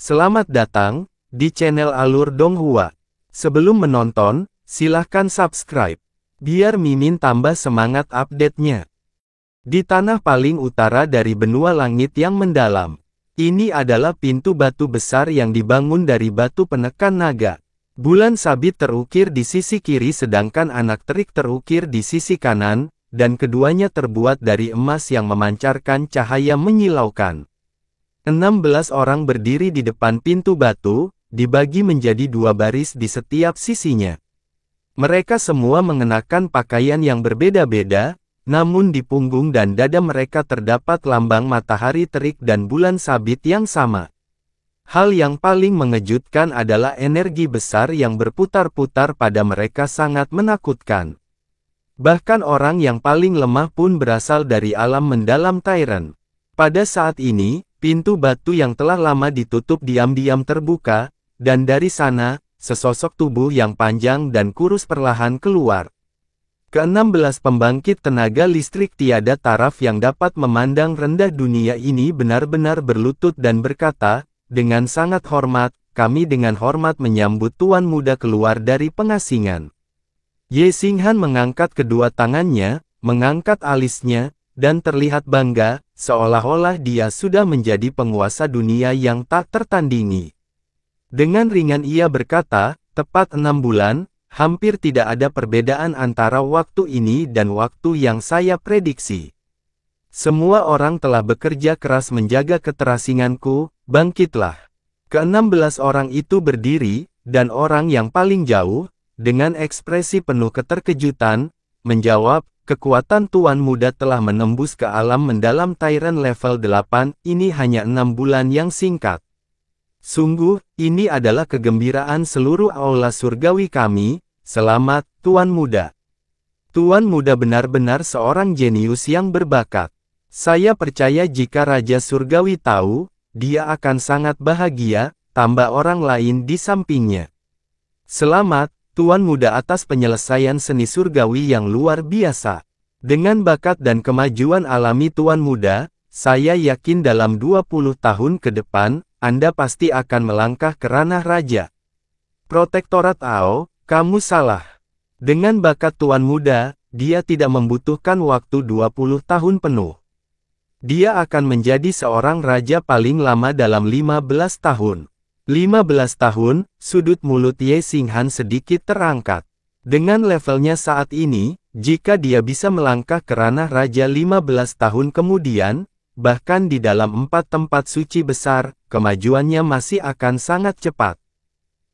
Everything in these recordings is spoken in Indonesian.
Selamat datang di channel Alur Donghua. Sebelum menonton, silahkan subscribe, biar Mimin tambah semangat update-nya. Di tanah paling utara dari benua langit yang mendalam, ini adalah pintu batu besar yang dibangun dari batu penekan naga. Bulan sabit terukir di sisi kiri sedangkan anak terik terukir di sisi kanan, dan keduanya terbuat dari emas yang memancarkan cahaya menyilaukan. 16 orang berdiri di depan pintu batu, dibagi menjadi 2 baris di setiap sisinya. Mereka semua mengenakan pakaian yang berbeda-beda, namun di punggung dan dada mereka terdapat lambang matahari terik dan bulan sabit yang sama. Hal yang paling mengejutkan adalah energi besar yang berputar-putar pada mereka sangat menakutkan. Bahkan orang yang paling lemah pun berasal dari alam mendalam Tyrant. Pada saat ini, pintu batu yang telah lama ditutup diam-diam terbuka, dan dari sana, sesosok tubuh yang panjang dan kurus perlahan keluar. Ke-16 pembangkit tenaga listrik tiada taraf yang dapat memandang rendah dunia ini benar-benar berlutut dan berkata, dengan sangat hormat, kami dengan hormat menyambut tuan muda keluar dari pengasingan. Ye Xinghan mengangkat kedua tangannya, mengangkat alisnya, dan terlihat bangga, seolah-olah dia sudah menjadi penguasa dunia yang tak tertandingi. Dengan ringan ia berkata, tepat 6 bulan, hampir tidak ada perbedaan antara waktu ini dan waktu yang saya prediksi. Semua orang telah bekerja keras menjaga keterasinganku, bangkitlah. Ke-16 orang itu berdiri, dan orang yang paling jauh, dengan ekspresi penuh keterkejutan, menjawab, kekuatan Tuan Muda telah menembus ke alam mendalam Tyrant level 8, ini hanya 6 bulan yang singkat. Sungguh, ini adalah kegembiraan seluruh aula surgawi kami, selamat, Tuan Muda. Tuan Muda benar-benar seorang jenius yang berbakat. Saya percaya jika Raja Surgawi tahu, dia akan sangat bahagia, tambah orang lain di sampingnya. Selamat, Tuan Muda atas penyelesaian seni surgawi yang luar biasa. Dengan bakat dan kemajuan alami Tuan Muda, saya yakin dalam 20 tahun ke depan, Anda pasti akan melangkah ke ranah raja. Protektorat Ao, kamu salah. Dengan bakat Tuan Muda, dia tidak membutuhkan waktu 20 tahun penuh. Dia akan menjadi seorang raja paling lama dalam 15 tahun. 15 tahun, sudut mulut Ye Xinghan sedikit terangkat. Dengan levelnya saat ini, jika dia bisa melangkah ke ranah raja 15 tahun kemudian, bahkan di dalam 4 tempat suci besar, kemajuannya masih akan sangat cepat.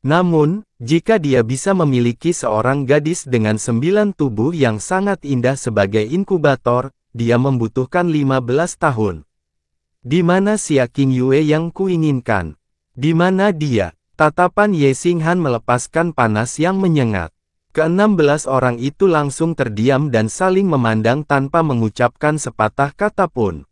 Namun, jika dia bisa memiliki seorang gadis dengan 9 tubuh yang sangat indah sebagai inkubator, dia membutuhkan 15 tahun. Di mana Xia King Yue yang kuinginkan? Di mana dia? Tatapan Ye Xinghan melepaskan panas yang menyengat. Ke-16 orang itu langsung terdiam dan saling memandang tanpa mengucapkan sepatah kata pun.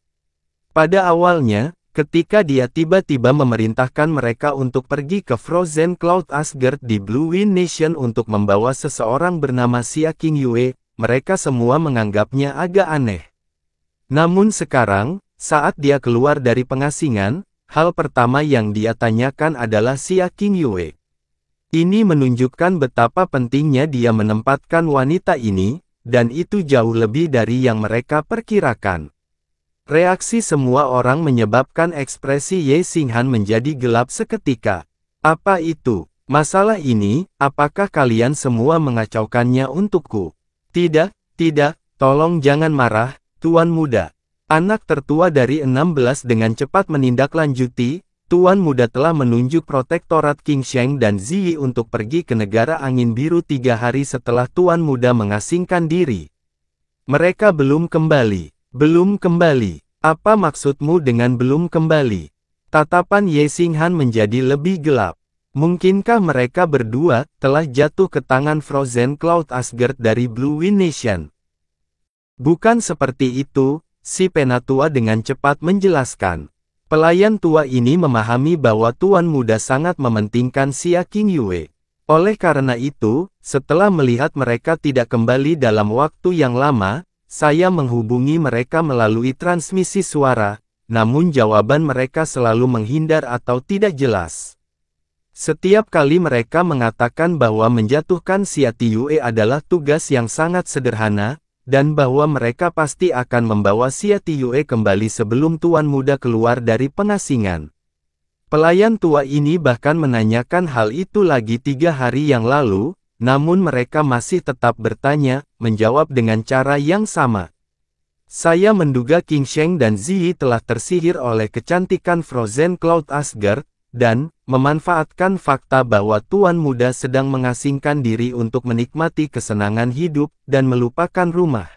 Pada awalnya, ketika dia tiba-tiba memerintahkan mereka untuk pergi ke Frozen Cloud Asgard di Blue Wind Nation untuk membawa seseorang bernama Xia King Yue, mereka semua menganggapnya agak aneh. Namun sekarang, saat dia keluar dari pengasingan, hal pertama yang dia tanyakan adalah Xia King Yue. Ini menunjukkan betapa pentingnya dia menempatkan wanita ini, dan itu jauh lebih dari yang mereka perkirakan. Reaksi semua orang menyebabkan ekspresi Ye Xinghan menjadi gelap seketika. Apa itu? Masalah ini, apakah kalian semua mengacaukannya untukku? Tidak, tidak, tolong jangan marah, Tuan Muda. Anak tertua dari 16 dengan cepat menindaklanjuti, Tuan Muda telah menunjuk Protektorat King Sheng dan Ziyi untuk pergi ke negara angin biru 3 hari setelah Tuan Muda mengasingkan diri. Mereka belum kembali. Belum kembali. Apa maksudmu dengan belum kembali? Tatapan Ye Xinghan menjadi lebih gelap. Mungkinkah mereka berdua telah jatuh ke tangan Frozen Cloud Asgard dari Blue Wind Nation? Bukan seperti itu, si penatua dengan cepat menjelaskan. Pelayan tua ini memahami bahwa Tuan Muda sangat mementingkan Xia King Yue. Oleh karena itu, setelah melihat mereka tidak kembali dalam waktu yang lama, saya menghubungi mereka melalui transmisi suara, namun jawaban mereka selalu menghindar atau tidak jelas. Setiap kali mereka mengatakan bahwa menjatuhkan Xia Tiyue adalah tugas yang sangat sederhana, dan bahwa mereka pasti akan membawa Xia Tiyue kembali sebelum Tuan Muda keluar dari pengasingan. Pelayan tua ini bahkan menanyakan hal itu lagi 3 hari yang lalu, namun mereka masih tetap bertanya, menjawab dengan cara yang sama. Saya menduga King Sheng dan Ziyi telah tersihir oleh kecantikan Frozen Cloud Asgard, dan memanfaatkan fakta bahwa Tuan Muda sedang mengasingkan diri untuk menikmati kesenangan hidup dan melupakan rumah.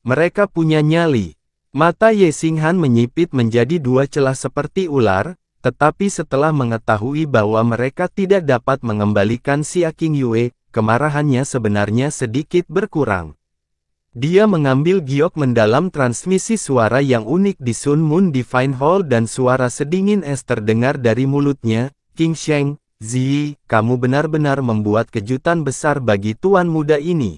Mereka punya nyali. Mata Ye Xinghan menyipit menjadi 2 celah seperti ular, tetapi setelah mengetahui bahwa mereka tidak dapat mengembalikan Xia Qingyue, kemarahannya sebenarnya sedikit berkurang. Dia mengambil giok mendalam transmisi suara yang unik di Sun Moon Divine Hall dan suara sedingin es terdengar dari mulutnya, King Sheng, Ziyi, kamu benar-benar membuat kejutan besar bagi Tuan Muda ini.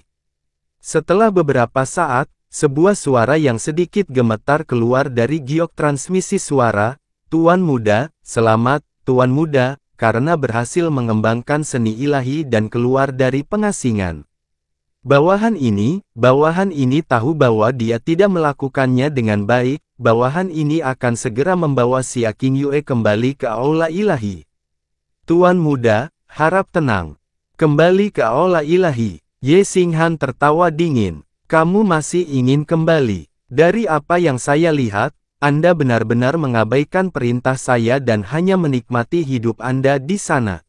Setelah beberapa saat, sebuah suara yang sedikit gemetar keluar dari giok transmisi suara, Tuan Muda, selamat, Tuan Muda, karena berhasil mengembangkan seni ilahi dan keluar dari pengasingan. Bawahan ini tahu bahwa dia tidak melakukannya dengan baik, bawahan ini akan segera membawa Xia Qingyue kembali ke Aula Ilahi. Tuan Muda, harap tenang. Kembali ke Aula Ilahi. Ye Xinghan tertawa dingin. Kamu masih ingin kembali. Dari apa yang saya lihat, Anda benar-benar mengabaikan perintah saya dan hanya menikmati hidup Anda di sana.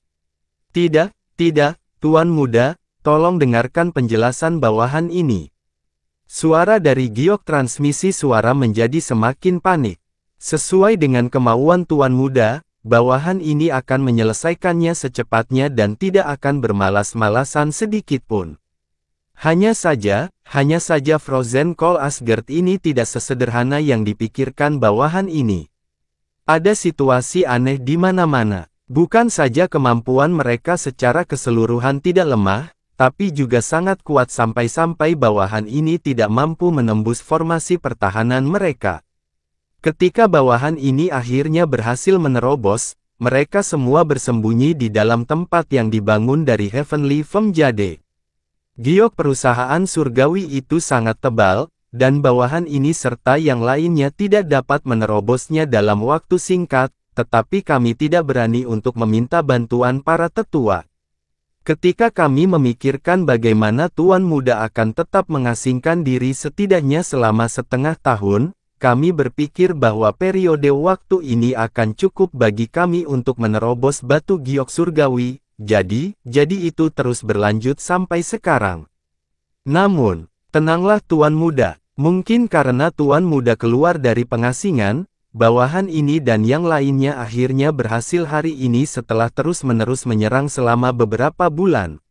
Tidak, Tuan Muda. Tolong dengarkan penjelasan bawahan ini. Suara dari giok transmisi suara menjadi semakin panik. Sesuai dengan kemauan Tuan Muda, bawahan ini akan menyelesaikannya secepatnya dan tidak akan bermalas-malasan sedikitpun. Hanya saja Frozen Call Asgard ini tidak sesederhana yang dipikirkan bawahan ini. Ada situasi aneh di mana-mana. Bukan saja kemampuan mereka secara keseluruhan tidak lemah, tapi juga sangat kuat sampai-sampai bawahan ini tidak mampu menembus formasi pertahanan mereka. Ketika bawahan ini akhirnya berhasil menerobos, mereka semua bersembunyi di dalam tempat yang dibangun dari Heavenly Fem Jade. Giok perusahaan surgawi itu sangat tebal, dan bawahan ini serta yang lainnya tidak dapat menerobosnya dalam waktu singkat, tetapi kami tidak berani untuk meminta bantuan para tetua. Ketika kami memikirkan bagaimana Tuan Muda akan tetap mengasingkan diri setidaknya selama setengah tahun, kami berpikir bahwa periode waktu ini akan cukup bagi kami untuk menerobos batu giok surgawi, jadi itu terus berlanjut sampai sekarang. Namun, tenanglah Tuan Muda, mungkin karena Tuan Muda keluar dari pengasingan, bawahan ini dan yang lainnya akhirnya berhasil hari ini setelah terus-menerus menyerang selama beberapa bulan.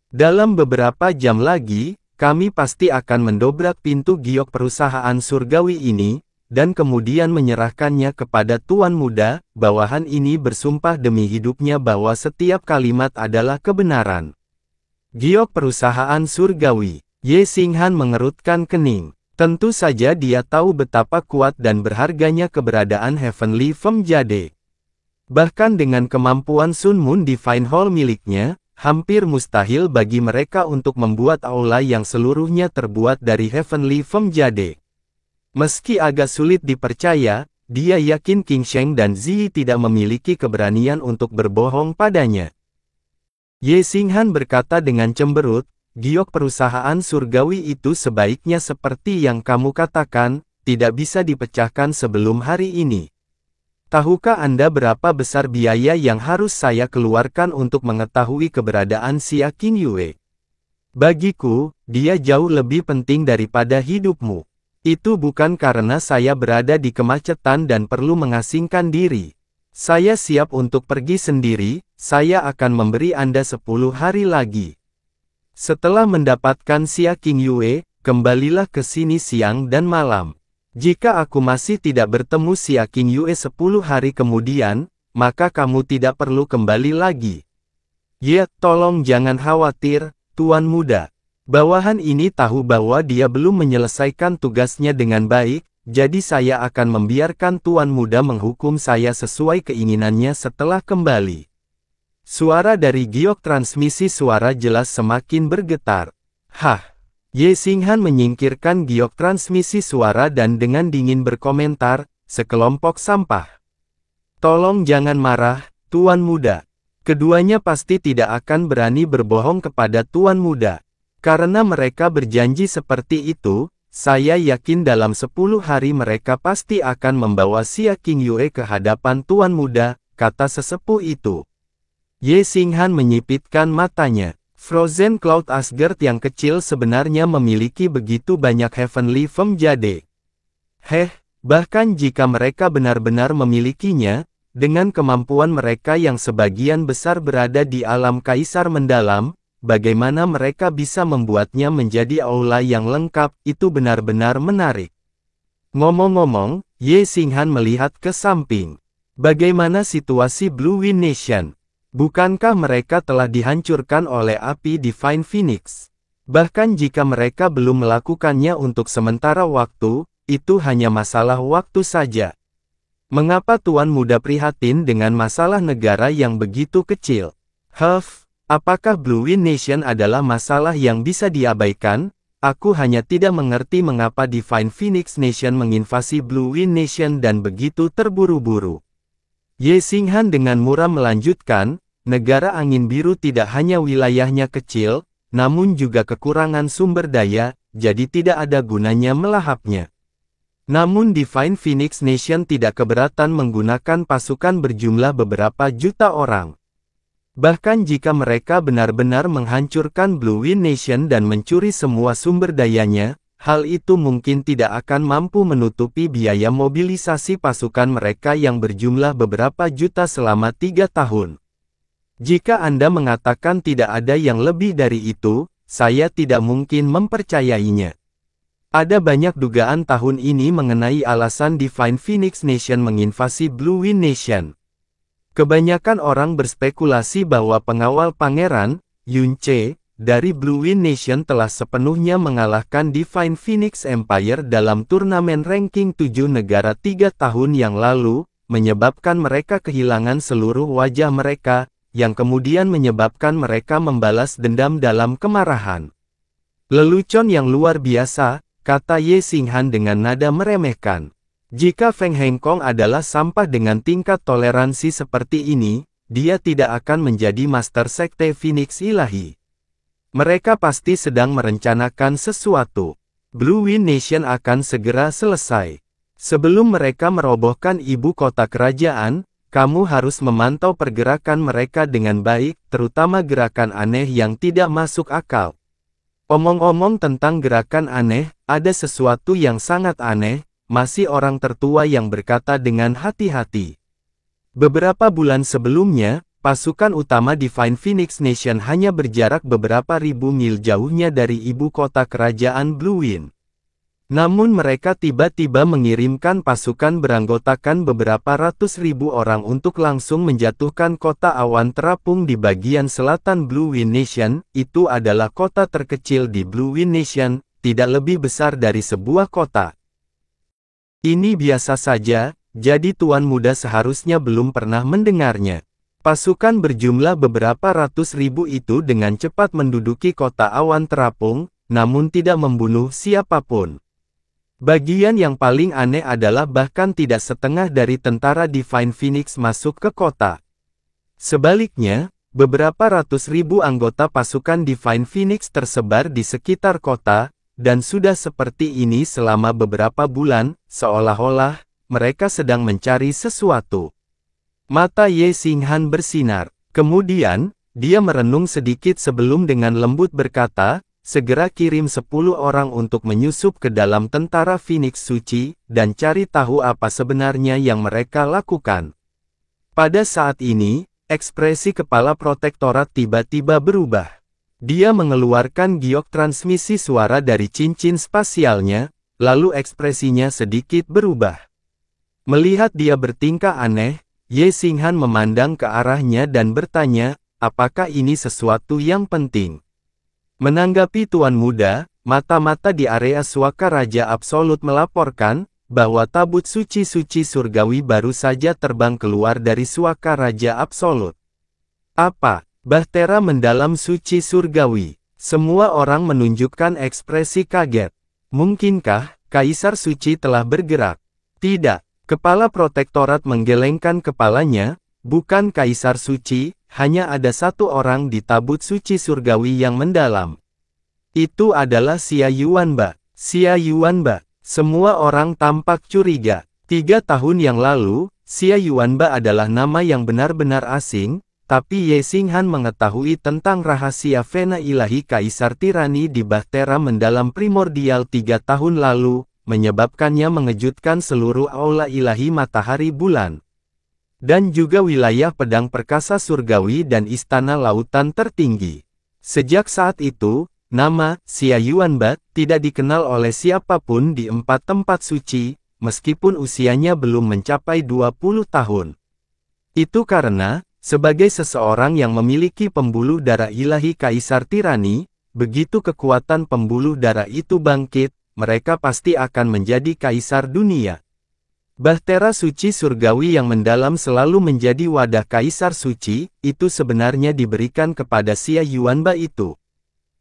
Dalam beberapa jam lagi, kami pasti akan mendobrak pintu giok perusahaan surgawi ini, dan kemudian menyerahkannya kepada Tuan Muda. Bawahan ini bersumpah demi hidupnya bahwa setiap kalimat adalah kebenaran. Giok perusahaan surgawi. Ye Xinghan mengerutkan kening. Tentu saja dia tahu betapa kuat dan berharganya keberadaan Heavenly Fem Jade. Bahkan dengan kemampuan Sun Moon Divine Hall miliknya, hampir mustahil bagi mereka untuk membuat aula yang seluruhnya terbuat dari Heavenly Fem Jade. Meski agak sulit dipercaya, dia yakin King Sheng dan Ziyi tidak memiliki keberanian untuk berbohong padanya. Ye Xinghan berkata dengan cemberut, giok perusahaan surgawi itu sebaiknya seperti yang kamu katakan, tidak bisa dipecahkan sebelum hari ini. Tahukah Anda berapa besar biaya yang harus saya keluarkan untuk mengetahui keberadaan Xia Qingyue? Bagiku, dia jauh lebih penting daripada hidupmu. Itu bukan karena saya berada di kemacetan dan perlu mengasingkan diri. Saya siap untuk pergi sendiri, saya akan memberi Anda 10 hari lagi. Setelah mendapatkan Xia Qingyue, kembalilah ke sini siang dan malam. Jika aku masih tidak bertemu Xia Qingyue 10 hari kemudian, maka kamu tidak perlu kembali lagi. Ya, tolong jangan khawatir, Tuan Muda. Bawahan ini tahu bahwa dia belum menyelesaikan tugasnya dengan baik, jadi saya akan membiarkan Tuan Muda menghukum saya sesuai keinginannya setelah kembali. Suara dari giok transmisi suara jelas semakin bergetar. Hah! Ye Xinghan menyingkirkan giok transmisi suara dan dengan dingin berkomentar, sekelompok sampah. Tolong jangan marah, Tuan Muda. Keduanya pasti tidak akan berani berbohong kepada Tuan Muda. Karena mereka berjanji seperti itu, saya yakin dalam 10 hari mereka pasti akan membawa Xia Qingyue ke hadapan Tuan Muda, kata sesepuh itu. Ye Xinghan menyipitkan matanya. Frozen Cloud Asgard yang kecil sebenarnya memiliki begitu banyak Heavenly Form Jade. Bahkan jika mereka benar-benar memilikinya, dengan kemampuan mereka yang sebagian besar berada di alam kaisar mendalam, bagaimana mereka bisa membuatnya menjadi aula yang lengkap, itu benar-benar menarik. Ngomong-ngomong, Ye Xinghan melihat ke samping. Bagaimana situasi Blue Wind Nation? Bukankah mereka telah dihancurkan oleh api Divine Phoenix? Bahkan jika mereka belum melakukannya untuk sementara waktu, itu hanya masalah waktu saja. Mengapa Tuan Muda prihatin dengan masalah negara yang begitu kecil? Apakah Blue Wind Nation adalah masalah yang bisa diabaikan? Aku hanya tidak mengerti mengapa Divine Phoenix Nation menginvasi Blue Wind Nation dan begitu terburu-buru. Ye Xinghan dengan muram melanjutkan, negara angin biru tidak hanya wilayahnya kecil, namun juga kekurangan sumber daya, jadi tidak ada gunanya melahapnya. Namun Divine Phoenix Nation tidak keberatan menggunakan pasukan berjumlah beberapa juta orang. Bahkan jika mereka benar-benar menghancurkan Blue Wind Nation dan mencuri semua sumber dayanya, hal itu mungkin tidak akan mampu menutupi biaya mobilisasi pasukan mereka yang berjumlah beberapa juta selama 3 tahun. Jika Anda mengatakan tidak ada yang lebih dari itu, saya tidak mungkin mempercayainya. Ada banyak dugaan tahun ini mengenai alasan Divine Phoenix Nation menginvasi Blue Wind Nation. Kebanyakan orang berspekulasi bahwa pengawal Pangeran, Yun Che, dari Blue Wind Nation telah sepenuhnya mengalahkan Divine Phoenix Empire dalam turnamen ranking 7 negara 3 tahun yang lalu, menyebabkan mereka kehilangan seluruh wajah mereka, yang kemudian menyebabkan mereka membalas dendam dalam kemarahan. Lelucon yang luar biasa, kata Ye Xinghan dengan nada meremehkan. Jika Feng Hengkong adalah sampah dengan tingkat toleransi seperti ini, dia tidak akan menjadi Master Sekte Phoenix Ilahi. Mereka pasti sedang merencanakan sesuatu. Blue Wind Nation akan segera selesai. Sebelum mereka merobohkan ibu kota kerajaan, kamu harus memantau pergerakan mereka dengan baik, terutama gerakan aneh yang tidak masuk akal. Omong-omong tentang gerakan aneh, ada sesuatu yang sangat aneh, masih orang tertua yang berkata dengan hati-hati. Beberapa bulan sebelumnya, pasukan utama Divine Phoenix Nation hanya berjarak beberapa ribu mil jauhnya dari ibu kota kerajaan Blue Wind. Namun mereka tiba-tiba mengirimkan pasukan beranggotakan beberapa ratus ribu orang untuk langsung menjatuhkan kota awan terapung di bagian selatan Blue Wind Nation. Itu adalah kota terkecil di Blue Wind Nation, tidak lebih besar dari sebuah kota. Ini biasa saja, jadi Tuan Muda seharusnya belum pernah mendengarnya. Pasukan berjumlah beberapa ratus ribu itu dengan cepat menduduki kota awan terapung, namun tidak membunuh siapapun. Bagian yang paling aneh adalah bahkan tidak setengah dari tentara Divine Phoenix masuk ke kota. Sebaliknya, beberapa ratus ribu anggota pasukan Divine Phoenix tersebar di sekitar kota, dan sudah seperti ini selama beberapa bulan, seolah-olah mereka sedang mencari sesuatu. Mata Ye Xinghan bersinar. Kemudian, dia merenung sedikit sebelum dengan lembut berkata, segera kirim 10 orang untuk menyusup ke dalam tentara Phoenix Suci, dan cari tahu apa sebenarnya yang mereka lakukan. Pada saat ini, ekspresi kepala protektorat tiba-tiba berubah. Dia mengeluarkan giok transmisi suara dari cincin spasialnya, lalu ekspresinya sedikit berubah. Melihat dia bertingkah aneh, Ye Xinghan memandang ke arahnya dan bertanya, apakah ini sesuatu yang penting? Menanggapi Tuan Muda, mata-mata di area suaka Raja Absolut melaporkan, bahwa tabut suci-suci surgawi baru saja terbang keluar dari suaka Raja Absolut. Apa? Bahtera mendalam suci surgawi. Semua orang menunjukkan ekspresi kaget. Mungkinkah Kaisar Suci telah bergerak? Tidak. Kepala protektorat menggelengkan kepalanya. Bukan Kaisar Suci, hanya ada satu orang di tabut suci surgawi yang mendalam. Itu adalah Xia Yuanba. Xia Yuanba. Semua orang tampak curiga. 3 tahun yang lalu, Xia Yuanba adalah nama yang benar-benar asing, tapi Ye Xinghan mengetahui tentang rahasia Vena ilahi Kaisar Tirani di Bahtera mendalam primordial 3 tahun lalu, menyebabkannya mengejutkan seluruh aula ilahi matahari bulan. Dan juga wilayah pedang perkasa surgawi dan istana lautan tertinggi. Sejak saat itu, nama Xia Yuanba tidak dikenal oleh siapapun di 4 tempat suci, meskipun usianya belum mencapai 20 tahun. Itu karena, sebagai seseorang yang memiliki pembuluh darah ilahi Kaisar Tirani, begitu kekuatan pembuluh darah itu bangkit, mereka pasti akan menjadi Kaisar dunia. Bahtera suci surgawi yang mendalam selalu menjadi wadah Kaisar Suci, itu sebenarnya diberikan kepada Xia Yuanba itu.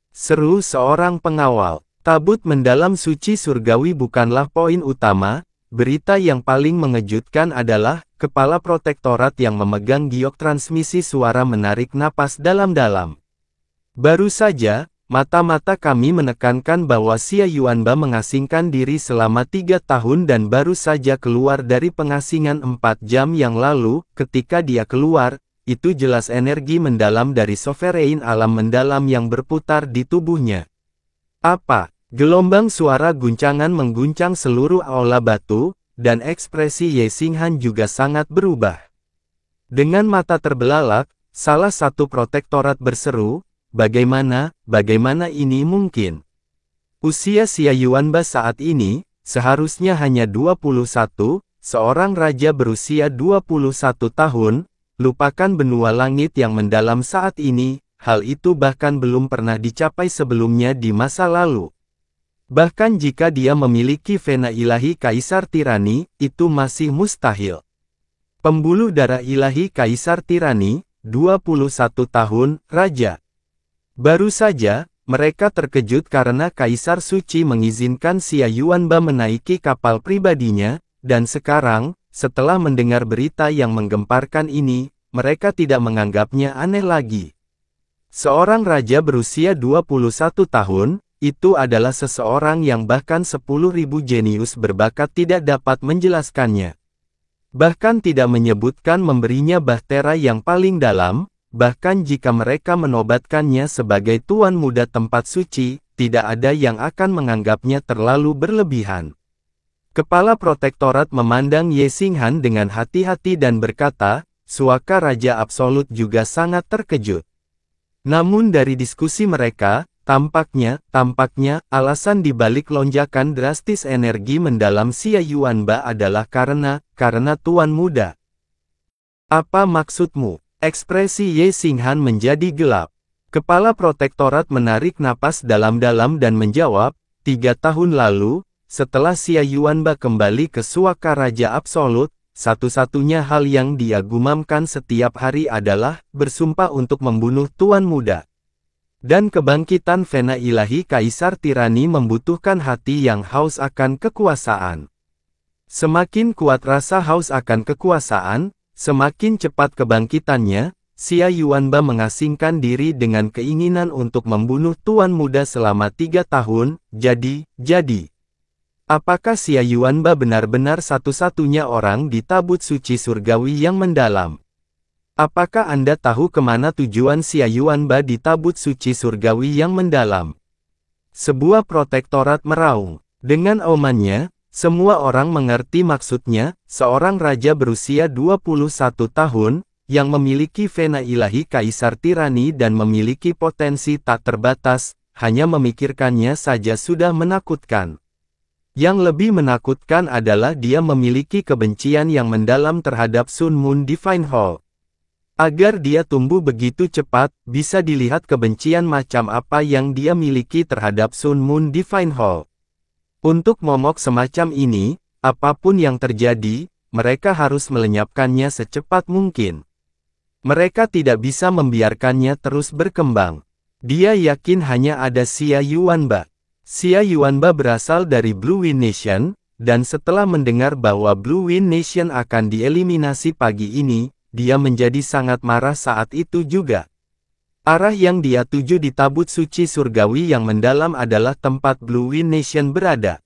Seru seorang pengawal. Tabut mendalam suci surgawi bukanlah poin utama, berita yang paling mengejutkan adalah, kepala protektorat yang memegang giok transmisi suara menarik napas dalam-dalam. Baru saja, mata-mata kami menekankan bahwa Xia Yuanba mengasingkan diri selama 3 tahun dan baru saja keluar dari pengasingan 4 jam yang lalu. Ketika dia keluar, itu jelas energi mendalam dari sovereign alam mendalam yang berputar di tubuhnya. Apa? Gelombang suara guncangan mengguncang seluruh aula batu, dan ekspresi Ye Xinghan juga sangat berubah. Dengan mata terbelalak, salah satu protektorat berseru, bagaimana ini mungkin? Usia Xia Yuanba saat ini, seharusnya hanya 21, seorang raja berusia 21 tahun, lupakan benua langit yang mendalam saat ini, hal itu bahkan belum pernah dicapai sebelumnya di masa lalu. Bahkan jika dia memiliki vena ilahi Kaisar Tirani, itu masih mustahil. Pembuluh darah ilahi Kaisar Tirani, 21 tahun, Raja. Baru saja, mereka terkejut karena Kaisar Suci mengizinkan Xia Yuanba menaiki kapal pribadinya, dan sekarang, setelah mendengar berita yang menggemparkan ini, mereka tidak menganggapnya aneh lagi. Seorang raja berusia 21 tahun, itu adalah seseorang yang bahkan 10.000 jenius berbakat tidak dapat menjelaskannya. Bahkan tidak menyebutkan memberinya bahtera yang paling dalam, bahkan jika mereka menobatkannya sebagai tuan muda tempat suci, tidak ada yang akan menganggapnya terlalu berlebihan. Kepala protektorat memandang Ye Xinghan dengan hati-hati dan berkata, suaka Raja Absolut juga sangat terkejut. Namun dari diskusi mereka, tampaknya, alasan dibalik lonjakan drastis energi mendalam Xia Yuanba adalah karena tuan muda. Apa maksudmu? Ekspresi Ye Xinghan menjadi gelap. Kepala protektorat menarik napas dalam-dalam dan menjawab, 3 tahun lalu, setelah Xia Yuanba kembali ke suaka Raja Absolut, satu-satunya hal yang dia gumamkan setiap hari adalah bersumpah untuk membunuh tuan muda. Dan kebangkitan vena ilahi Kaisar Tirani membutuhkan hati yang haus akan kekuasaan. Semakin kuat rasa haus akan kekuasaan, semakin cepat kebangkitannya. Xia Yuanba mengasingkan diri dengan keinginan untuk membunuh tuan muda selama 3 tahun, jadi. Apakah Xia Yuanba benar-benar satu-satunya orang di tabut suci surgawi yang mendalam? Apakah Anda tahu kemana tujuan Xia Yuanba di tabut suci surgawi yang mendalam? Sebuah protektorat meraung. Dengan aumannya, semua orang mengerti maksudnya, seorang raja berusia 21 tahun, yang memiliki vena ilahi Kaisar Tirani dan memiliki potensi tak terbatas, hanya memikirkannya saja sudah menakutkan. Yang lebih menakutkan adalah dia memiliki kebencian yang mendalam terhadap Sun Moon Divine Hall. Agar dia tumbuh begitu cepat, bisa dilihat kebencian macam apa yang dia miliki terhadap Sun Moon Divine Hall. Untuk momok semacam ini, apapun yang terjadi, mereka harus melenyapkannya secepat mungkin. Mereka tidak bisa membiarkannya terus berkembang. Dia yakin hanya ada Xia Yuanba. Xia Yuanba berasal dari Blue Wind Nation, dan setelah mendengar bahwa Blue Wind Nation akan dieliminasi pagi ini, dia menjadi sangat marah saat itu juga. Arah yang dia tuju di tabut suci surgawi yang mendalam adalah tempat Blue Wind Nation berada.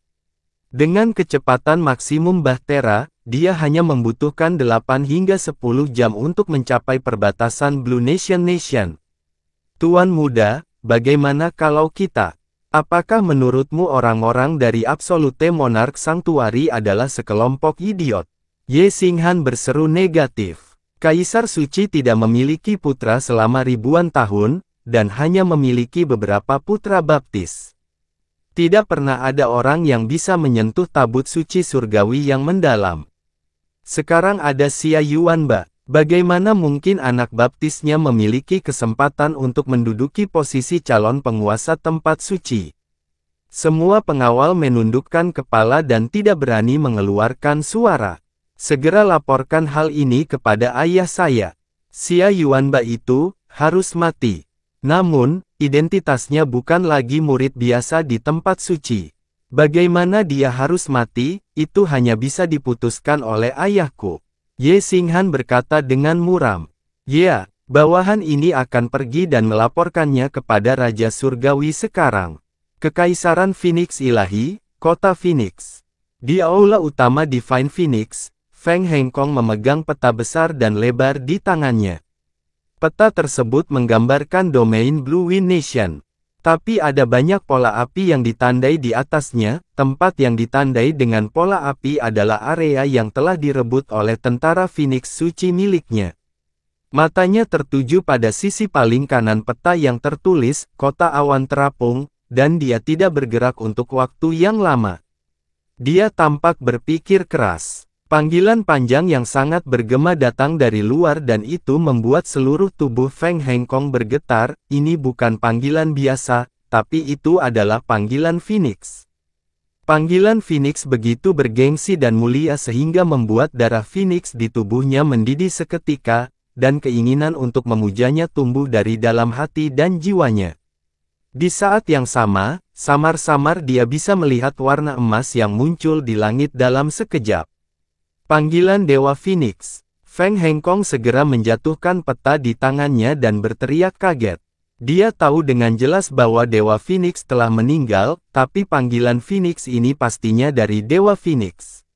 Dengan kecepatan maksimum Bahtera, dia hanya membutuhkan 8 hingga 10 jam untuk mencapai perbatasan Blue Nation. Tuan muda, bagaimana kalau kita? Apakah menurutmu orang-orang dari Absolute Monarch Sanctuary adalah sekelompok idiot? Ye Xinghan berseru negatif. Kaisar Suci tidak memiliki putra selama ribuan tahun, dan hanya memiliki beberapa putra baptis. Tidak pernah ada orang yang bisa menyentuh tabut suci surgawi yang mendalam. Sekarang ada Xia Yuanba. Bagaimana mungkin anak baptisnya memiliki kesempatan untuk menduduki posisi calon penguasa tempat suci? Semua pengawal menundukkan kepala dan tidak berani mengeluarkan suara. Segera laporkan hal ini kepada ayah saya. Xia Yuanba itu harus mati. Namun, identitasnya bukan lagi murid biasa di tempat suci. Bagaimana dia harus mati, itu hanya bisa diputuskan oleh ayahku. Ye Xinghan berkata dengan muram. Ya, bawahan ini akan pergi dan melaporkannya kepada Raja Surgawi sekarang. Kekaisaran Phoenix Ilahi, Kota Phoenix. Di aula utama Divine Phoenix, Feng Hengkong memegang peta besar dan lebar di tangannya. Peta tersebut menggambarkan domain Blue Wind Nation. Tapi ada banyak pola api yang ditandai di atasnya. Tempat yang ditandai dengan pola api adalah area yang telah direbut oleh tentara Phoenix Suci miliknya. Matanya tertuju pada sisi paling kanan peta yang tertulis, Kota Awan Terapung, dan dia tidak bergerak untuk waktu yang lama. Dia tampak berpikir keras. Panggilan panjang yang sangat bergema datang dari luar dan itu membuat seluruh tubuh Feng Hengkong bergetar. Ini bukan panggilan biasa, tapi itu adalah panggilan Phoenix. Panggilan Phoenix begitu bergengsi dan mulia sehingga membuat darah Phoenix di tubuhnya mendidih seketika, dan keinginan untuk memujanya tumbuh dari dalam hati dan jiwanya. Di saat yang sama, samar-samar dia bisa melihat warna emas yang muncul di langit dalam sekejap. Panggilan Dewa Phoenix. Feng Hengkong segera menjatuhkan peta di tangannya dan berteriak kaget. Dia tahu dengan jelas bahwa Dewa Phoenix telah meninggal, tapi panggilan Phoenix ini pastinya dari Dewa Phoenix.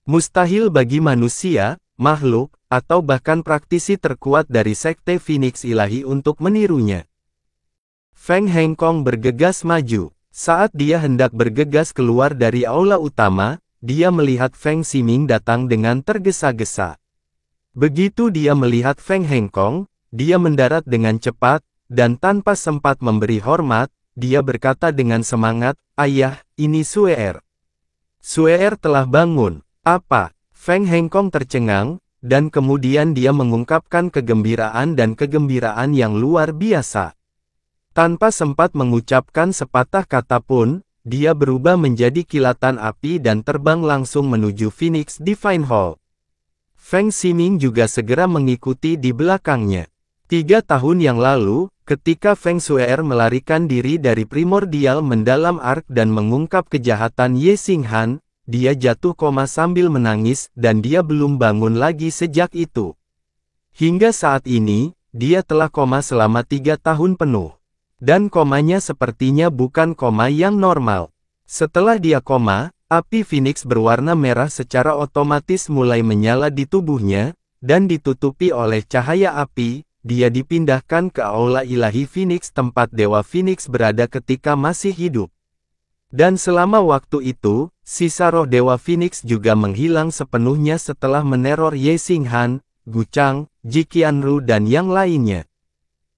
Mustahil bagi manusia, makhluk, atau bahkan praktisi terkuat dari Sekte Phoenix Ilahi untuk menirunya. Feng Hengkong bergegas maju. Saat dia hendak bergegas keluar dari aula utama, dia melihat Feng Ximing datang dengan tergesa-gesa. Begitu dia melihat Feng Hengkong, dia mendarat dengan cepat, dan tanpa sempat memberi hormat, dia berkata dengan semangat, "Ayah, ini Sue'er." Sue'er telah bangun. Apa? Feng Hengkong tercengang, dan kemudian dia mengungkapkan kegembiraan dan kegembiraan yang luar biasa. Tanpa sempat mengucapkan sepatah kata pun, dia berubah menjadi kilatan api dan terbang langsung menuju Phoenix Divine Hall. Feng Ximing juga segera mengikuti di belakangnya. 3 tahun yang lalu, ketika Feng Sue'er melarikan diri dari primordial mendalam ark dan mengungkap kejahatan Ye Xinghan, dia jatuh koma sambil menangis dan dia belum bangun lagi sejak itu. Hingga saat ini, dia telah koma selama 3 tahun penuh. Dan komanya sepertinya bukan koma yang normal. Setelah dia koma, api Phoenix berwarna merah secara otomatis mulai menyala di tubuhnya, dan ditutupi oleh cahaya api. Dia dipindahkan ke aula ilahi Phoenix tempat Dewa Phoenix berada ketika masih hidup. Dan selama waktu itu, sisa roh Dewa Phoenix juga menghilang sepenuhnya setelah meneror Ye Xinghan, Gu Chang, Ji Qianru dan yang lainnya.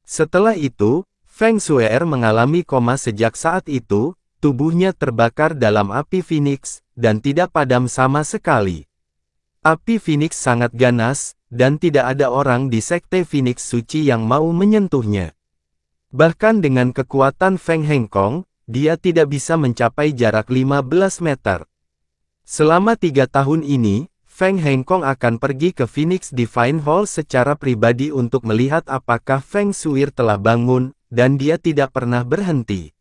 Setelah itu, Feng Sue'er mengalami koma sejak saat itu, tubuhnya terbakar dalam api Phoenix, dan tidak padam sama sekali. Api Phoenix sangat ganas, dan tidak ada orang di Sekte Phoenix Suci yang mau menyentuhnya. Bahkan dengan kekuatan Feng Hengkong, dia tidak bisa mencapai jarak 15 meter. Selama 3 tahun ini, Feng Hengkong akan pergi ke Phoenix Divine Hall secara pribadi untuk melihat apakah Feng Shuir telah bangun, dan dia tidak pernah berhenti.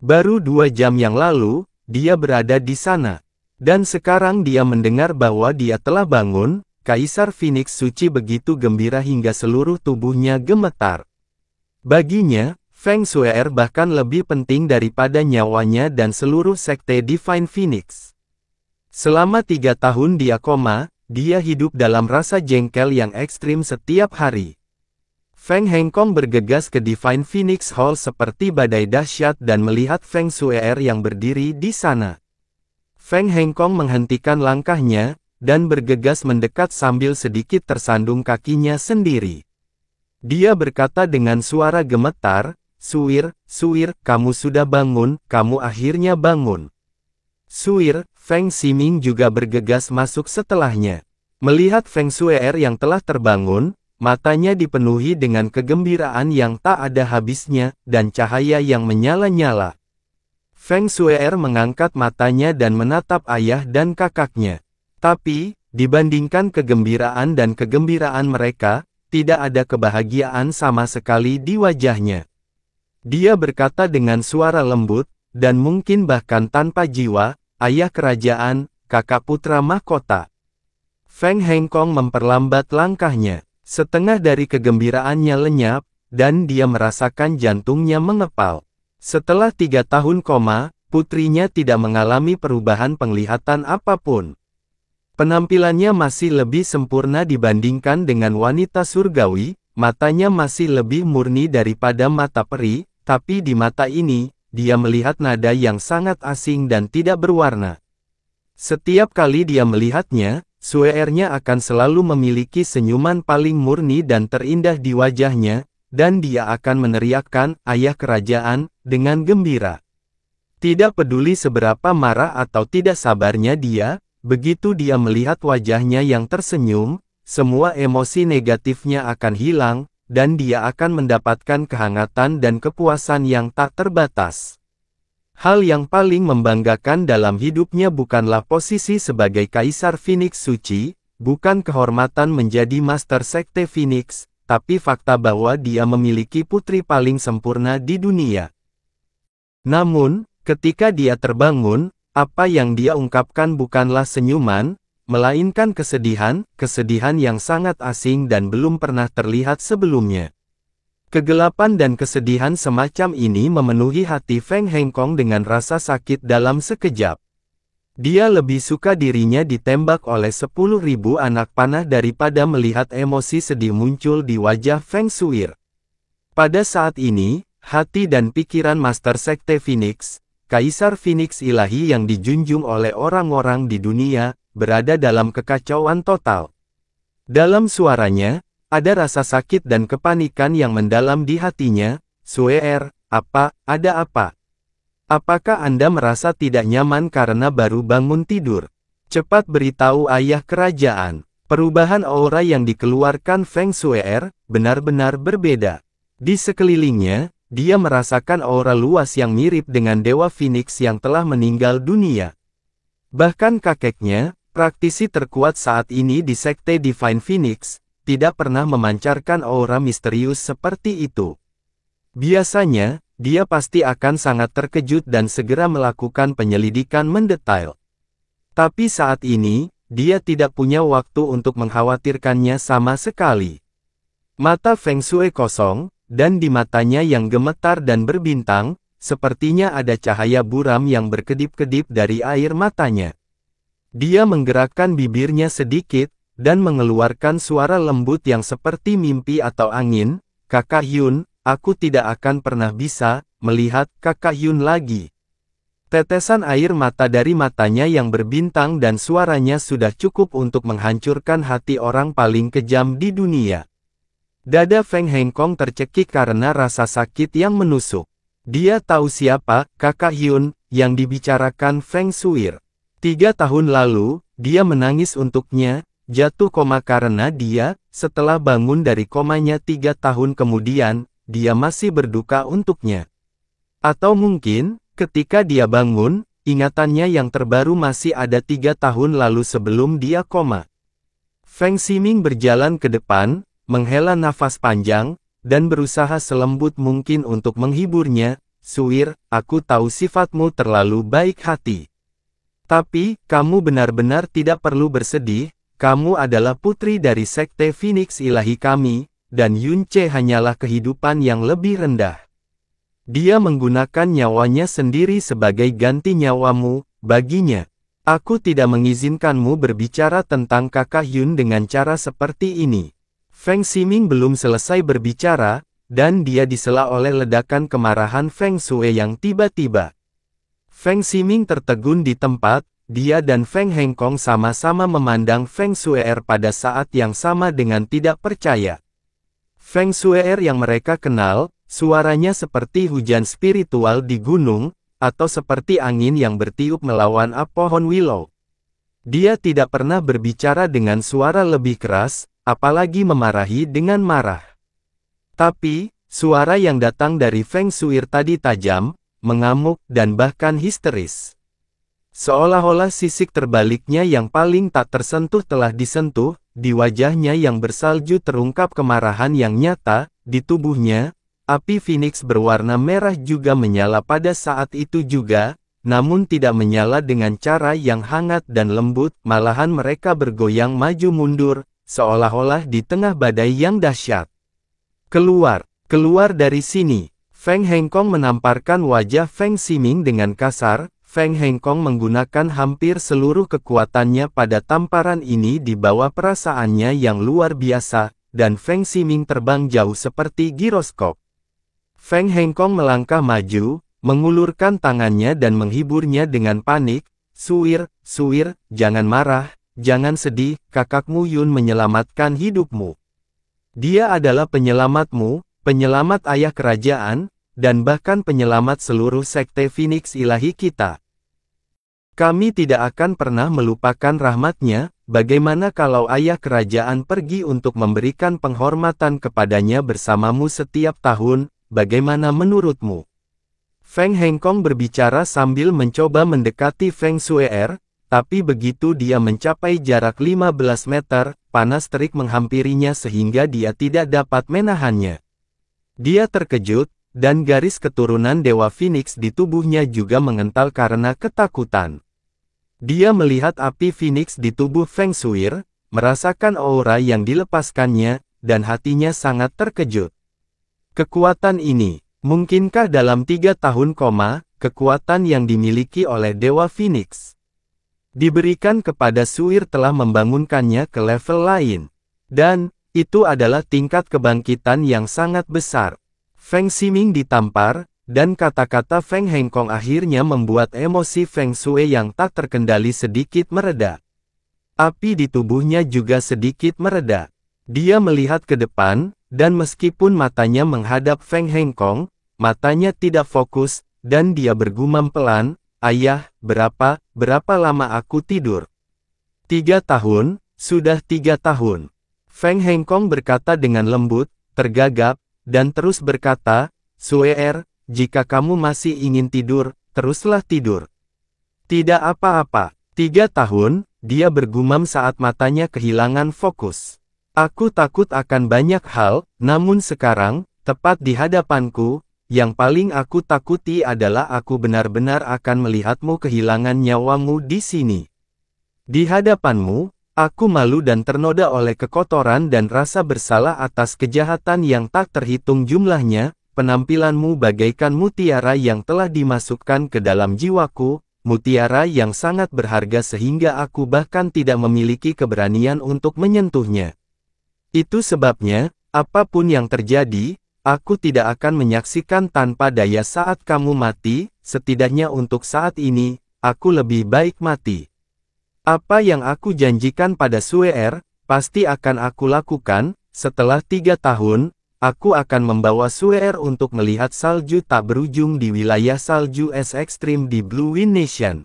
Baru 2 jam yang lalu, dia berada di sana. Dan sekarang dia mendengar bahwa dia telah bangun. Kaisar Phoenix Suci begitu gembira hingga seluruh tubuhnya gemetar. Baginya, Feng Shuir bahkan lebih penting daripada nyawanya dan seluruh sekte Divine Phoenix. Selama 3 tahun dia koma, dia hidup dalam rasa jengkel yang ekstrim setiap hari. Feng Hengkong bergegas ke Divine Phoenix Hall seperti badai dahsyat dan melihat Feng Shuir yang berdiri di sana. Feng Hengkong menghentikan langkahnya, dan bergegas mendekat sambil sedikit tersandung kakinya sendiri. Dia berkata dengan suara gemetar, "Shuir, Shuir, kamu sudah bangun, kamu akhirnya bangun." Shuir, Feng Ximing juga bergegas masuk setelahnya. Melihat Feng Shuir yang telah terbangun, matanya dipenuhi dengan kegembiraan yang tak ada habisnya, dan cahaya yang menyala-nyala. Feng Shuir mengangkat matanya dan menatap ayah dan kakaknya. Tapi, dibandingkan kegembiraan dan kegembiraan mereka, tidak ada kebahagiaan sama sekali di wajahnya. Dia berkata dengan suara lembut, dan mungkin bahkan tanpa jiwa, "Ayah kerajaan, kakak putra mahkota." Feng Hengkong memperlambat langkahnya. Setengah dari kegembiraannya lenyap, dan dia merasakan jantungnya mengepal. Setelah 3 tahun koma, putrinya tidak mengalami perubahan penglihatan apapun. Penampilannya masih lebih sempurna dibandingkan dengan wanita surgawi, matanya masih lebih murni daripada mata peri, tapi di mata ini, dia melihat nada yang sangat asing dan tidak berwarna. Setiap kali dia melihatnya, Shuir-nya akan selalu memiliki senyuman paling murni dan terindah di wajahnya, dan dia akan meneriakkan, "Ayah kerajaan," dengan gembira. Tidak peduli seberapa marah atau tidak sabarnya dia, begitu dia melihat wajahnya yang tersenyum, semua emosi negatifnya akan hilang, dan dia akan mendapatkan kehangatan dan kepuasan yang tak terbatas. Hal yang paling membanggakan dalam hidupnya bukanlah posisi sebagai Kaisar Phoenix Suci, bukan kehormatan menjadi Master Sekte Phoenix, tapi fakta bahwa dia memiliki putri paling sempurna di dunia. Namun, ketika dia terbangun, apa yang dia ungkapkan bukanlah senyuman, melainkan kesedihan yang sangat asing dan belum pernah terlihat sebelumnya. Kegelapan dan kesedihan semacam ini memenuhi hati Feng Hengkong dengan rasa sakit dalam sekejap. Dia lebih suka dirinya ditembak oleh 10.000 anak panah daripada melihat emosi sedih muncul di wajah Feng Shuir. Pada saat ini, hati dan pikiran Master Sekte Phoenix, Kaisar Phoenix ilahi yang dijunjung oleh orang-orang di dunia, berada dalam kekacauan total. Dalam suaranya, ada rasa sakit dan kepanikan yang mendalam di hatinya. "Shuir, ada apa? Apakah Anda merasa tidak nyaman karena baru bangun tidur? Cepat beritahu ayah kerajaan." Perubahan aura yang dikeluarkan Feng Shuir, benar-benar berbeda. Di sekelilingnya, dia merasakan aura luas yang mirip dengan Dewa Phoenix yang telah meninggal dunia. Bahkan kakeknya, praktisi terkuat saat ini di Sekte Divine Phoenix, tidak pernah memancarkan aura misterius seperti itu. Biasanya, dia pasti akan sangat terkejut dan segera melakukan penyelidikan mendetail. Tapi saat ini, dia tidak punya waktu untuk mengkhawatirkannya sama sekali. Mata Feng Shui kosong, dan di matanya yang gemetar dan berbintang, sepertinya ada cahaya buram yang berkedip-kedip dari air matanya. Dia menggerakkan bibirnya sedikit, dan mengeluarkan suara lembut yang seperti mimpi atau angin, "Kakak Yun, aku tidak akan pernah bisa melihat Kakak Yun lagi." Tetesan air mata dari matanya yang berbintang dan suaranya sudah cukup untuk menghancurkan hati orang paling kejam di dunia. Dada Feng Hengkong tercekik karena rasa sakit yang menusuk. Dia tahu siapa Kakak Hyun yang dibicarakan Feng Shuir. 3 tahun lalu, dia menangis untuknya, jatuh koma karena dia, setelah bangun dari komanya 3 tahun kemudian, dia masih berduka untuknya. Atau mungkin, ketika dia bangun, ingatannya yang terbaru masih ada 3 tahun lalu sebelum dia koma. Feng Ximing berjalan ke depan, menghela nafas panjang, dan berusaha selembut mungkin untuk menghiburnya. Suir, aku tahu sifatmu terlalu baik hati. Tapi, kamu benar-benar tidak perlu bersedih, kamu adalah putri dari Sekte Phoenix Ilahi kami, dan Yunce hanyalah kehidupan yang lebih rendah. Dia menggunakan nyawanya sendiri sebagai ganti nyawamu, baginya. Aku tidak mengizinkanmu berbicara tentang kakak Yun dengan cara seperti ini. Feng Ximing belum selesai berbicara, dan dia disela oleh ledakan kemarahan Feng Shui yang tiba-tiba. Feng Ximing tertegun di tempat, dia dan Feng Hengkong sama-sama memandang Feng Shui'er pada saat yang sama dengan tidak percaya. Feng Shui'er yang mereka kenal, suaranya seperti hujan spiritual di gunung, atau seperti angin yang bertiup melawan pohon willow. Dia tidak pernah berbicara dengan suara lebih keras, apalagi memarahi dengan marah. Tapi, suara yang datang dari Feng Shui'er tadi tajam, mengamuk, dan bahkan histeris. Seolah-olah sisik terbaliknya yang paling tak tersentuh telah disentuh, di wajahnya yang bersalju terungkap kemarahan yang nyata, di tubuhnya, api Phoenix berwarna merah juga menyala pada saat itu juga, namun tidak menyala dengan cara yang hangat dan lembut, malahan mereka bergoyang maju mundur, seolah-olah di tengah badai yang dahsyat. Keluar dari sini. Feng Hengkong menamparkan wajah Feng Ximing dengan kasar. Feng Hengkong menggunakan hampir seluruh kekuatannya pada tamparan ini di bawah perasaannya yang luar biasa, dan Feng Ximing terbang jauh seperti giroskop. Feng Hengkong melangkah maju, mengulurkan tangannya dan menghiburnya dengan panik. Suir, jangan marah, jangan sedih, kakakmu Yun menyelamatkan hidupmu. Dia adalah penyelamatmu, penyelamat ayah kerajaan, dan bahkan penyelamat seluruh Sekte Phoenix Ilahi kita. Kami tidak akan pernah melupakan rahmatnya. Bagaimana kalau ayah kerajaan pergi untuk memberikan penghormatan kepadanya bersamamu setiap tahun, bagaimana menurutmu? Feng Hengkong berbicara sambil mencoba mendekati Feng Shui'er, tapi begitu dia mencapai jarak 15 meter, panas terik menghampirinya sehingga dia tidak dapat menahannya. Dia terkejut, dan garis keturunan Dewa Phoenix di tubuhnya juga mengental karena ketakutan. Dia melihat api Phoenix di tubuh Feng Shui'er, merasakan aura yang dilepaskannya, dan hatinya sangat terkejut. Kekuatan ini, mungkinkah dalam 3 tahun, kekuatan yang dimiliki oleh Dewa Phoenix diberikan kepada Shui'er telah membangunkannya ke level lain. Dan, itu adalah tingkat kebangkitan yang sangat besar. Feng Ximing ditampar, dan kata-kata Feng Hengkong akhirnya membuat emosi Feng Shui yang tak terkendali sedikit mereda. Api di tubuhnya juga sedikit mereda. Dia melihat ke depan, dan meskipun matanya menghadap Feng Hengkong, matanya tidak fokus, dan dia bergumam pelan, "Ayah, berapa lama aku tidur?" 3 tahun, sudah 3 tahun. Feng Hengkong berkata dengan lembut, tergagap, dan terus berkata, "Shui'er, jika kamu masih ingin tidur, teruslah tidur." Tidak apa-apa. 3 tahun, dia bergumam saat matanya kehilangan fokus. "Aku takut akan banyak hal, namun sekarang, tepat di hadapanku, yang paling aku takuti adalah aku benar-benar akan melihatmu kehilangan nyawamu di sini. Di hadapanmu, aku malu dan ternoda oleh kekotoran dan rasa bersalah atas kejahatan yang tak terhitung jumlahnya. Penampilanmu bagaikan mutiara yang telah dimasukkan ke dalam jiwaku, mutiara yang sangat berharga sehingga aku bahkan tidak memiliki keberanian untuk menyentuhnya. Itu sebabnya, apapun yang terjadi, aku tidak akan menyaksikan tanpa daya saat kamu mati, setidaknya untuk saat ini, aku lebih baik mati. Apa yang aku janjikan pada Shui'er, pasti akan aku lakukan. Setelah 3 tahun, aku akan membawa Shui'er untuk melihat salju tak berujung di wilayah salju es ekstrim di Blue Wind Nation.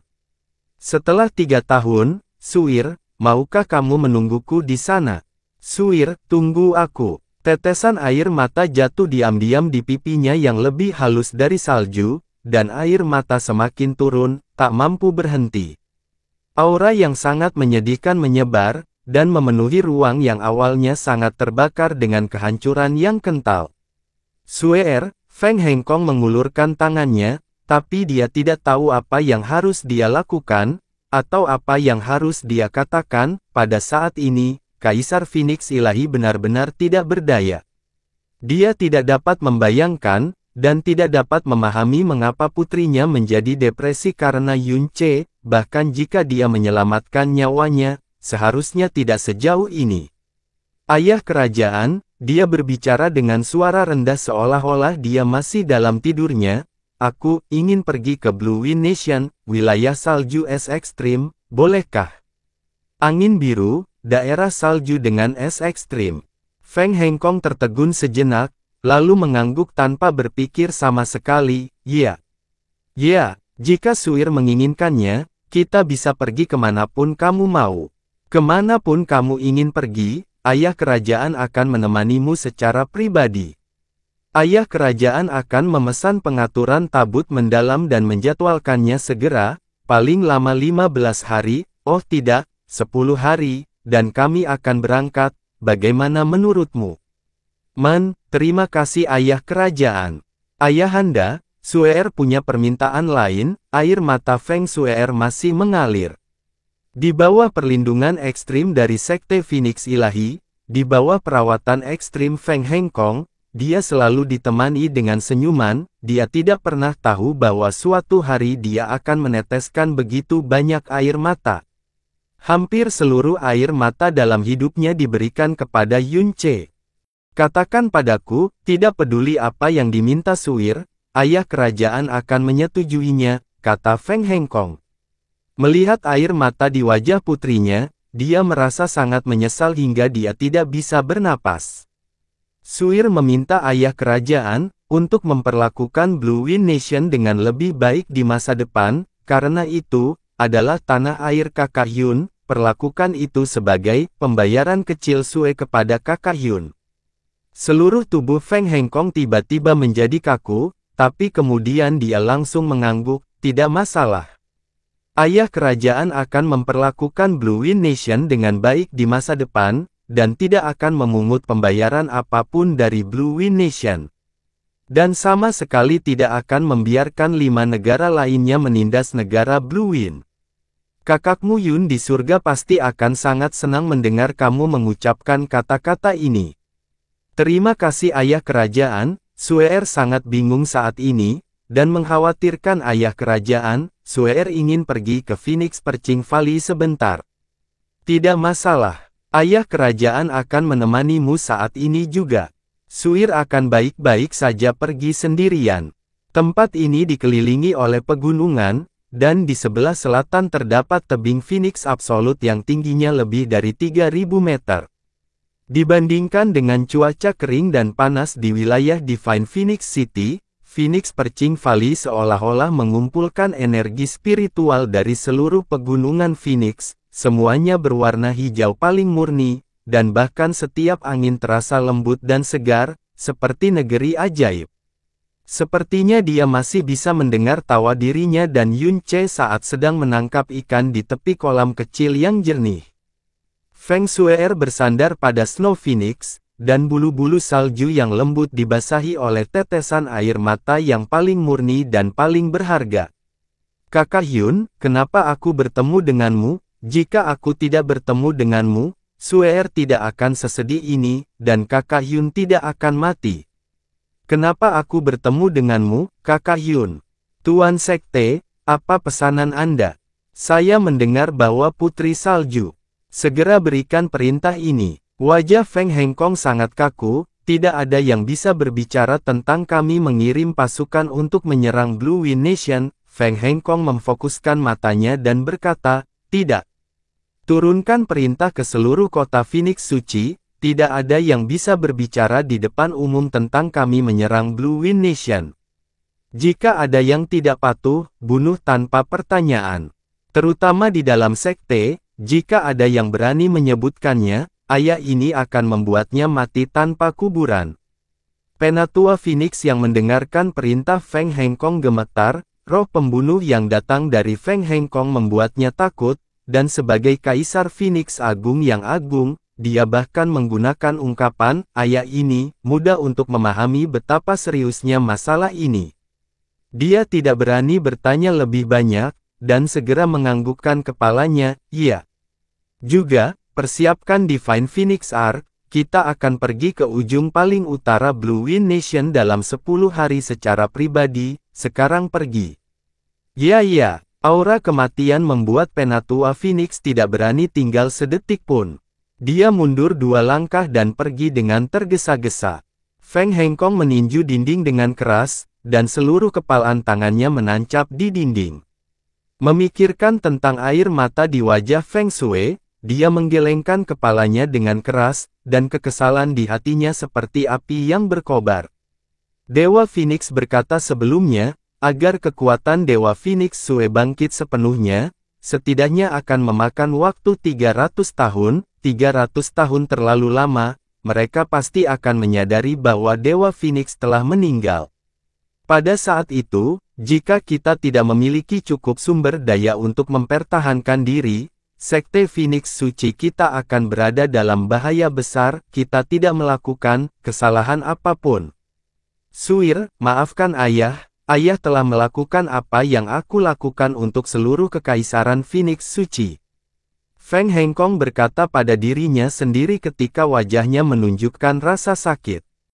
Setelah 3 tahun, Shui'er, maukah kamu menungguku di sana?" "Shui'er, tunggu aku." Tetesan air mata jatuh diam-diam di pipinya yang lebih halus dari salju, dan air mata semakin turun, tak mampu berhenti. Aura yang sangat menyedihkan menyebar, dan memenuhi ruang yang awalnya sangat terbakar dengan kehancuran yang kental. Suer, Feng Hengkong mengulurkan tangannya, tapi dia tidak tahu apa yang harus dia lakukan, atau apa yang harus dia katakan. Pada saat ini, Kaisar Phoenix Ilahi benar-benar tidak berdaya. Dia tidak dapat membayangkan, dan tidak dapat memahami mengapa putrinya menjadi depresi karena Yun Ce, bahkan jika dia menyelamatkan nyawanya, seharusnya tidak sejauh ini. Ayah kerajaan, dia berbicara dengan suara rendah seolah-olah dia masih dalam tidurnya. Aku ingin pergi ke Blue Wind Nation, wilayah salju es ekstrim, bolehkah? Angin biru, daerah salju dengan es ekstrim. Feng Hengkong tertegun sejenak, lalu mengangguk tanpa berpikir sama sekali. Ya, jika Suir menginginkannya, kita bisa pergi kemanapun kamu mau. Kemanapun kamu ingin pergi, ayah kerajaan akan menemanimu secara pribadi. Ayah kerajaan akan memesan pengaturan tabut mendalam dan menjadwalkannya segera, paling lama 15 hari, oh tidak, 10 hari, dan kami akan berangkat. Bagaimana menurutmu? Terima kasih ayah kerajaan. Ayahanda, Suer punya permintaan lain. Air mata Feng Suer masih mengalir. Di bawah perlindungan ekstrim dari Sekte Phoenix Ilahi, di bawah perawatan ekstrim Feng Hengkong, dia selalu ditemani dengan senyuman. Dia tidak pernah tahu bahwa suatu hari dia akan meneteskan begitu banyak air mata. Hampir seluruh air mata dalam hidupnya diberikan kepada Yun Ce. Katakan padaku, tidak peduli apa yang diminta Suir, ayah kerajaan akan menyetujuinya, kata Feng Hengkong. Melihat air mata di wajah putrinya, dia merasa sangat menyesal hingga dia tidak bisa bernapas. Suir meminta ayah kerajaan untuk memperlakukan Blue Wind Nation dengan lebih baik di masa depan, karena itu adalah tanah air Kakak Hyun. Perlakukan itu sebagai pembayaran kecil Sue kepada Kakak Hyun. Seluruh tubuh Feng Hengkong tiba-tiba menjadi kaku, tapi kemudian dia langsung mengangguk. Tidak masalah. Ayah kerajaan akan memperlakukan Blue Wind Nation dengan baik di masa depan, dan tidak akan memungut pembayaran apapun dari Blue Wind Nation. Dan sama sekali tidak akan membiarkan 5 negara lainnya menindas negara Blue Wind. Kakakmu Yun di surga pasti akan sangat senang mendengar kamu mengucapkan kata-kata ini. Terima kasih ayah kerajaan. Suer sangat bingung saat ini, dan mengkhawatirkan ayah kerajaan. Suer ingin pergi ke Phoenix Perching Valley sebentar. Tidak masalah. Ayah kerajaan akan menemanimu saat ini juga. Suir akan baik-baik saja pergi sendirian. Tempat ini dikelilingi oleh pegunungan, dan di sebelah selatan terdapat tebing Phoenix Absolute yang tingginya lebih dari 3000 meter. Dibandingkan dengan cuaca kering dan panas di wilayah Divine Phoenix City, Phoenix Perching Valley seolah-olah mengumpulkan energi spiritual dari seluruh pegunungan Phoenix. Semuanya berwarna hijau paling murni, dan bahkan setiap angin terasa lembut dan segar, seperti negeri ajaib. Sepertinya dia masih bisa mendengar tawa dirinya dan Yun Ce saat sedang menangkap ikan di tepi kolam kecil yang jernih. Feng Suer bersandar pada Snow Phoenix, dan bulu-bulu salju yang lembut dibasahi oleh tetesan air mata yang paling murni dan paling berharga. Kakak Hyun, kenapa aku bertemu denganmu? Jika aku tidak bertemu denganmu, Suer tidak akan sesedih ini, dan Kakak Hyun tidak akan mati. Kenapa aku bertemu denganmu, Kakak Hyun? Tuan Sekte, apa pesanan Anda? Saya mendengar bahwa Putri Salju. Segera berikan perintah ini. Wajah Feng Hengkong sangat kaku, tidak ada yang bisa berbicara tentang kami mengirim pasukan untuk menyerang Blue Wind Nation. Feng Hengkong memfokuskan matanya dan berkata, tidak. Turunkan perintah ke seluruh kota Phoenix Suci. Tidak ada yang bisa berbicara di depan umum tentang kami menyerang Blue Wind Nation. Jika ada yang tidak patuh, bunuh tanpa pertanyaan. Terutama di dalam sekte, jika ada yang berani menyebutkannya, ayah ini akan membuatnya mati tanpa kuburan. Penatua Phoenix yang mendengarkan perintah Feng Hengkong gemetar, roh pembunuh yang datang dari Feng Hengkong membuatnya takut, dan sebagai Kaisar Phoenix Agung yang agung, dia bahkan menggunakan ungkapan, ayah ini, mudah untuk memahami betapa seriusnya masalah ini. Dia tidak berani bertanya lebih banyak, dan segera menganggukkan kepalanya, iya. Juga, persiapkan Divine Phoenix Arc, kita akan pergi ke ujung paling utara Blue Wind Nation dalam 10 hari secara pribadi, sekarang pergi. Ya, aura kematian membuat Penatua Phoenix tidak berani tinggal sedetik pun. Dia mundur 2 langkah dan pergi dengan tergesa-gesa. Feng Hengkong meninju dinding dengan keras, dan seluruh kepalan tangannya menancap di dinding. Memikirkan tentang air mata di wajah Feng Shui, dia menggelengkan kepalanya dengan keras, dan kekesalan di hatinya seperti api yang berkobar. Dewa Phoenix berkata sebelumnya, agar kekuatan Dewa Phoenix Shui bangkit sepenuhnya, setidaknya akan memakan waktu 300 tahun, 300 tahun terlalu lama, mereka pasti akan menyadari bahwa Dewa Phoenix telah meninggal. Pada saat itu, jika kita tidak memiliki cukup sumber daya untuk mempertahankan diri, Sekte Phoenix Suci kita akan berada dalam bahaya besar, kita tidak melakukan kesalahan apapun. Suir, maafkan ayah, ayah telah melakukan apa yang aku lakukan untuk seluruh kekaisaran Phoenix Suci. Feng Hengkong berkata pada dirinya sendiri ketika wajahnya menunjukkan rasa sakit.